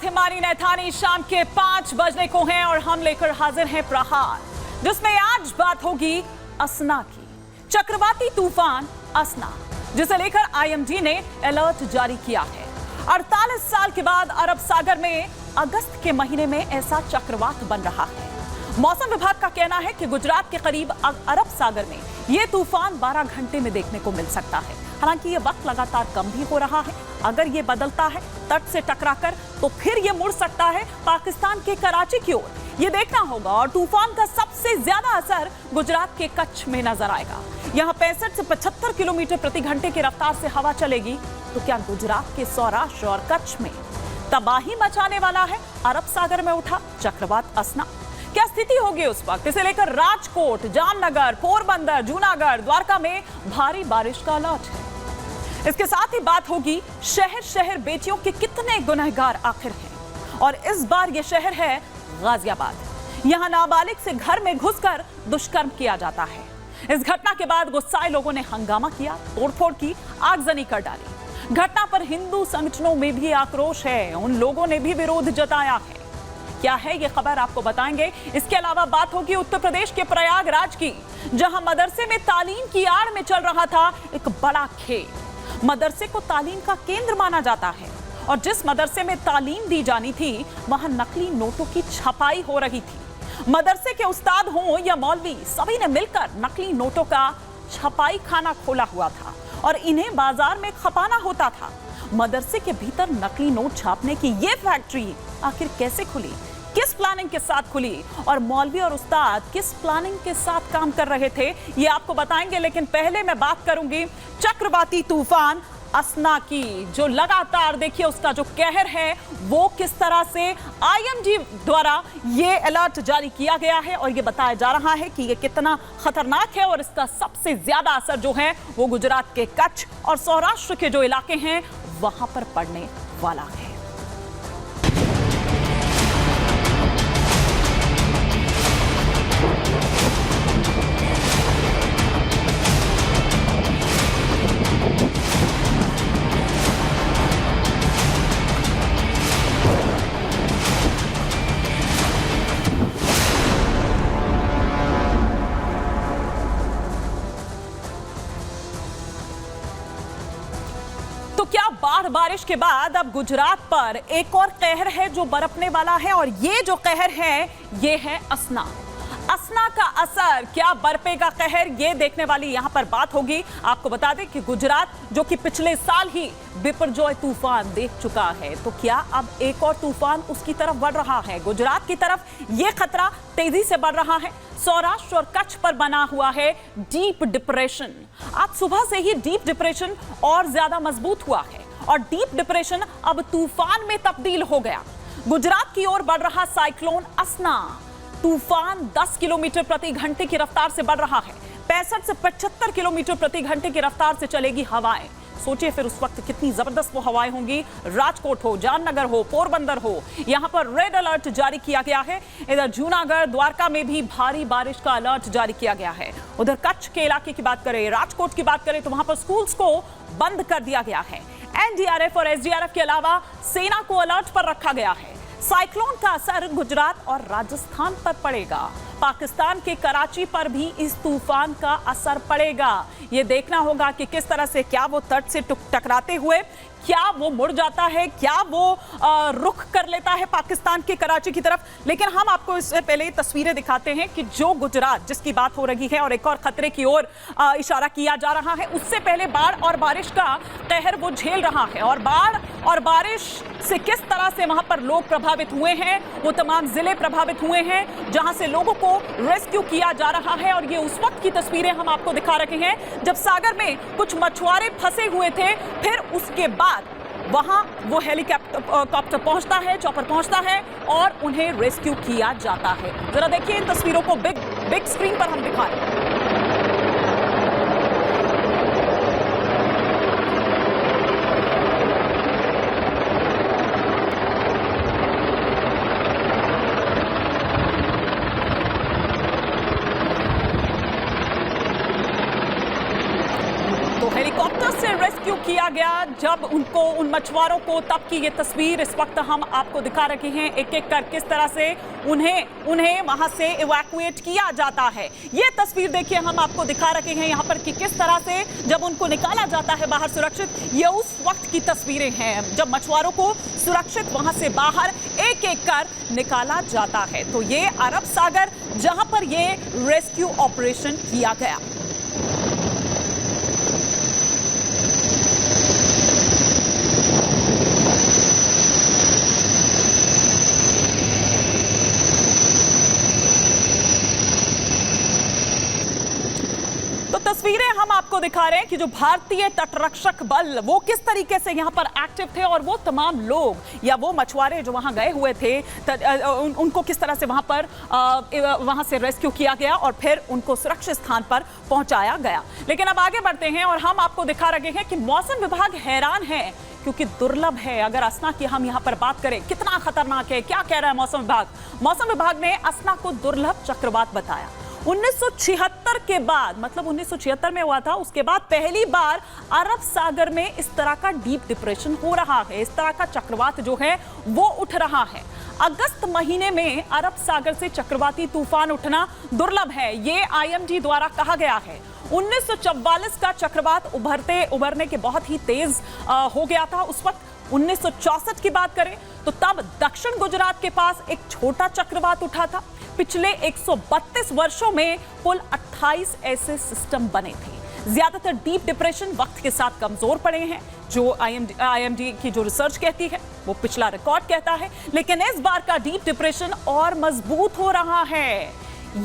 हिमानी नैथानी शाम के 5 बजने को हैं और हम लेकर हाजिर हैं प्रहार, जिसमें आज बात होगी असना की। चक्रवाती तूफान असना, जिसे लेकर आईएमडी ने अलर्ट जारी किया है। 48 साल के बाद अरब सागर में अगस्त के महीने में ऐसा चक्रवात बन रहा है। मौसम विभाग का कहना है कि गुजरात के करीब अरब सागर में यह तूफान 12 घंटे में देखने को मिल सकता है। हालांकि ये वक्त लगातार कम भी हो रहा है। अगर ये बदलता है तट से टकराकर, तो फिर ये मुड़ सकता है पाकिस्तान के कराची की ओर। ये देखना होगा। और तूफान का सबसे ज्यादा असर गुजरात के कच्छ में नजर आएगा। यहाँ 65 से 75 किलोमीटर प्रति घंटे की रफ्तार से हवा चलेगी। तो क्या गुजरात के सौराष्ट्र और कच्छ में तबाही मचाने वाला है अरब सागर में उठा चक्रवात असना? क्या स्थिति होगी उस वक्त? इसे लेकर राजकोट, जामनगर, पोरबंदर, जूनागढ़, द्वारका में भारी बारिश का अलर्ट है। इसके साथ ही बात होगी शहर शहर बेटियों के कितने गुनहगार आखिर हैं। और इस बार यह शहर है गाजियाबाद। यहां नाबालिग से घर में घुसकर दुष्कर्म किया जाता है। इस घटना के बाद गुस्साए लोगों ने हंगामा किया, तोड़फोड़ की, आगजनी कर डाली। घटना पर हिंदू संगठनों में भी आक्रोश है। उन लोगों ने भी विरोध जताया है। क्या है ये खबर, आपको बताएंगे। इसके अलावा बात होगी उत्तर प्रदेश के प्रयागराज की, जहां मदरसे में तालीम की आड़ में चल रहा था एक बड़ा खेल। मदरसे को तालीम का केंद्र माना जाता है और जिस मदरसे में तालीम दी जानी थी, वहां नकली नोटों की छपाई हो रही थी। मदरसे के उस्ताद हों या मौलवी, सभी ने मिलकर नकली नोटों का छपाई खाना खोला हुआ था और इन्हें बाजार में खपाना होता था। मदरसे के भीतर नकली नोट छापने की ये फैक्ट्री आखिर कैसे खुली, किस प्लानिंग के साथ खुली और मौलवी और उस्ताद किस प्लानिंग के साथ काम कर रहे थे, ये आपको बताएंगे। लेकिन पहले मैं बात करूंगी चक्रवाती तूफान असना की, जो लगातार देखिए उसका जो कहर है वो किस तरह से आईएमडी द्वारा ये अलर्ट जारी किया गया है और ये बताया जा रहा है कि ये कितना खतरनाक है और इसका सबसे ज्यादा असर जो है वो गुजरात के कच्छ और सौराष्ट्र के जो इलाके हैं वहां पर पड़ने वाला है। क्या बाढ़ बारिश के बाद अब गुजरात पर एक और कहर है जो बरपने वाला है और ये जो कहर है ये है असना। असना का असर क्या बरपेगा कहर, ये देखने वाली यहां पर बात होगी। आपको बता दें कि गुजरात जो कि पिछले साल ही बिपरजॉय तूफान देख चुका है, तो क्या अब एक और तूफान उसकी तरफ बढ़ रहा है? गुजरात की तरफ यह खतरा तेजी से बढ़ रहा है। सौराष्ट्र और कच्छ पर बना हुआ है डीप डिप्रेशन। आज सुबह से ही डीप डिप्रेशन और ज्यादा मजबूत हुआ है और डीप डिप्रेशन अब तूफान में तब्दील हो गया। गुजरात की ओर बढ़ रहा साइक्लोन असना तूफान 10 किलोमीटर प्रति घंटे की रफ्तार से बढ़ रहा है। 65 से 75 किलोमीटर प्रति घंटे की रफ्तार से चलेगी हवाएं। सोचिए फिर उस वक्त कितनी जबरदस्त वो हवाएं होंगी। राजकोट हो, जामनगर हो, पोरबंदर हो, यहां पर रेड अलर्ट जारी किया गया है। इधर जूनागढ़, द्वारका में भी भारी बारिश का अलर्ट जारी किया गया है। उधर कच्छ के इलाके की बात करें, राजकोट की बात करें, तो वहां पर स्कूल्स को बंद कर दिया गया है। एनडीआरएफ और एसडीआरएफ के अलावा सेना को अलर्ट पर रखा गया है। साइक्लोन का असर गुजरात और राजस्थान पर पड़ेगा। पाकिस्तान के कराची पर भी इस तूफान का असर पड़ेगा। यह देखना होगा कि किस तरह से, क्या वो तट से टकराते हुए क्या वो मुड़ जाता है, क्या वो रुख कर लेता है पाकिस्तान के कराची की तरफ। लेकिन हम आपको इससे पहले तस्वीरें दिखाते हैं कि जो गुजरात जिसकी बात हो रही है और एक और खतरे की ओर इशारा किया जा रहा है, उससे पहले बाढ़ और बारिश का कहर वो झेल रहा है। और बाढ़ और बारिश से किस तरह से वहां पर लोग प्रभावित हुए हैं, वो तमाम जिले प्रभावित हुए हैं जहां से लोगों को रेस्क्यू किया जा रहा है। और ये उस वक्त की तस्वीरें हम आपको दिखा रहे हैं जब सागर में कुछ मछुआरे फंसे हुए थे। फिर उसके बाद वहां वो हेलीकॉप्टर पहुंचता है, चॉपर पहुंचता है और उन्हें रेस्क्यू किया जाता है। जरा देखिए इन तस्वीरों को बिग स्क्रीन पर हम दिखा रहे हैं। हेलीकॉप्टर से रेस्क्यू किया गया, जब उन मछुआरों को, तब की ये तस्वीर इस वक्त हम आपको दिखा रहे हैं, एक एक कर किस तरह से उन्हें वहां से इवैक्यूएट किया जाता है। ये तस्वीर देखिए हम आपको दिखा रहे हैं यहाँ पर कि किस तरह से जब उनको निकाला जाता है बाहर सुरक्षित। ये उस वक्त की तस्वीरें हैं जब मछुआरों को सुरक्षित वहां से बाहर एक एक कर निकाला जाता है। तो ये अरब सागर जहां पर ये रेस्क्यू ऑपरेशन किया गया। तो तस्वीरें हम आपको दिखा रहे हैं कि जो भारतीय तटरक्षक बल वो किस तरीके से यहां पर एक्टिव थे और वो तमाम लोग या वो मछुआरे जो वहां गए हुए थे उनको किस तरह से वहां से रेस्क्यू किया गया और फिर उनको सुरक्षित स्थान पर पहुंचाया गया। लेकिन अब आगे बढ़ते हैं और हम आपको दिखा रहे हैं कि मौसम विभाग हैरान है क्योंकि दुर्लभ है। अगर असना की हम यहां पर बात करें, कितना खतरनाक है, क्या कह रहा है मौसम विभाग? मौसम विभाग ने असना को दुर्लभ चक्रवात बताया। 1976 के बाद, मतलब 1976 में हुआ था, उसके बाद पहली बार अरब सागर में इस तरह का डीप डिप्रेशन हो रहा है, इस तरह का चक्रवात जो है वो उठ रहा है। अगस्त महीने में अरब सागर से चक्रवाती तूफान उठना दुर्लभ है, ये आईएमडी द्वारा कहा गया है। 1944 का चक्रवात उभरने के बहुत ही तेज हो गया था उस वक्त। 1964 की बात करें तो तब दक्षिण गुजरात के पास एक छोटा चक्रवात उठा था। पिछले 132 वर्षों में कुल 28 ऐसे सिस्टम बने थे। ज्यादातर डीप डिप्रेशन वक्त के साथ कमजोर पड़े हैं, जो आईएमडी की जो रिसर्च कहती है वो पिछला रिकॉर्ड कहता है। लेकिन इस बार का डीप डिप्रेशन और मजबूत हो रहा है,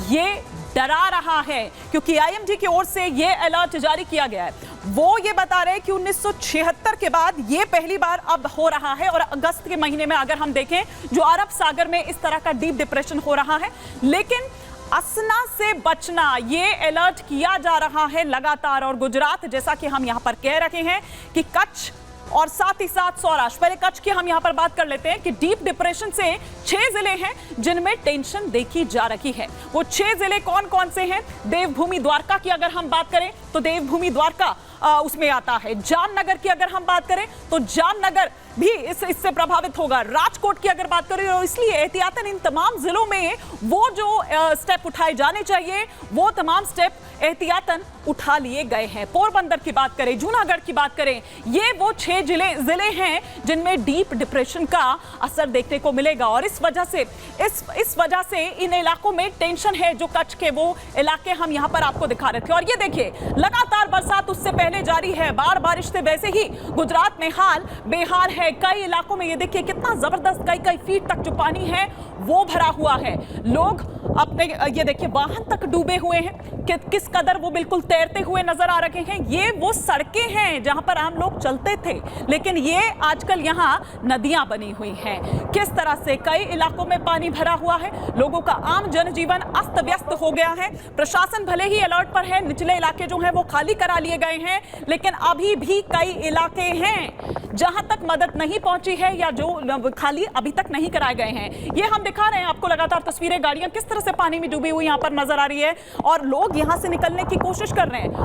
ये डरा रहा है क्योंकि आईएमडी की ओर से ये अलर्ट जारी किया गया है। वो ये बता रहे हैं कि 1976 के बाद ये पहली बार अब हो रहा है और अगस्त के महीने में अगर हम देखें जो अरब सागर में इस तरह का डीप डिप्रेशन हो रहा है। लेकिन असना से बचना ये अलर्ट किया जा रहा है लगातार। और गुजरात, जैसा कि हम यहां पर कह रहे हैं कि कच्छ और साथ ही साथ सौराष्ट्र, पहले कच्छ की हम यहां पर बात कर लेते हैं कि डीप डिप्रेशन से 6 जिले हैं जिनमें टेंशन देखी जा रही है। वो 6 जिले कौन कौन से हैं? देवभूमि द्वारका की अगर हम बात करें तो देवभूमि द्वारका उसमें आता है। जामनगर की अगर हम बात करें तो जामनगर भी इससे प्रभावित होगा। राजकोट की अगर बात करें तो इसलिए एहतियातन इन तमाम जिलों में वो जो स्टेप उठाए जाने चाहिए वो तमाम स्टेप एहतियातन उठा लिए गए हैं। पोरबंदर की बात करें, जूनागढ़ की बात करें, ये वो 6 जिले हैं जिनमें डीप डिप्रेशन का असर देखने को मिलेगा। और इस वजह से इन इलाकों में टेंशन है। जो कच्छ के वो इलाके हम यहां पर आपको दिखा रहे थे। और ये देखिए लगातार बरसात उससे पहले जारी है, बारिश से वैसे ही गुजरात में हाल बेहाल है। कई इलाकों में ये देखिए कितना जबरदस्त, कई फीट तक जो पानी है वो भरा हुआ है। लोग अपने ये देखिए वाहन तक डूबे हुए हैं, किस कदर वो बिल्कुल तैरते हुए नजर आ रहे हैं। ये वो सड़कें हैं जहां पर आम लोग चलते थे, लेकिन ये आजकल यहां नदियां बनी हुई हैं। किस तरह से कई इलाकों में पानी भरा हुआ है, लोगों का आम जनजीवन अस्त व्यस्त हो गया है। प्रशासन भले ही अलर्ट पर है, निचले इलाके जो हैं वो खाली करा लिए गए हैं, लेकिन अभी भी कई इलाके हैं जहां तक मदद नहीं पहुंची है या जो खाली अभी तक नहीं कराए गए हैं। ये हम दिखा रहे हैं आपको लगातार तस्वीरें, गाड़ियां किस तरह से पानी में डूबी हुई यहां पर नजर आ रही है और लोग यहां से निकलने की कोशिश कर रहे हैं।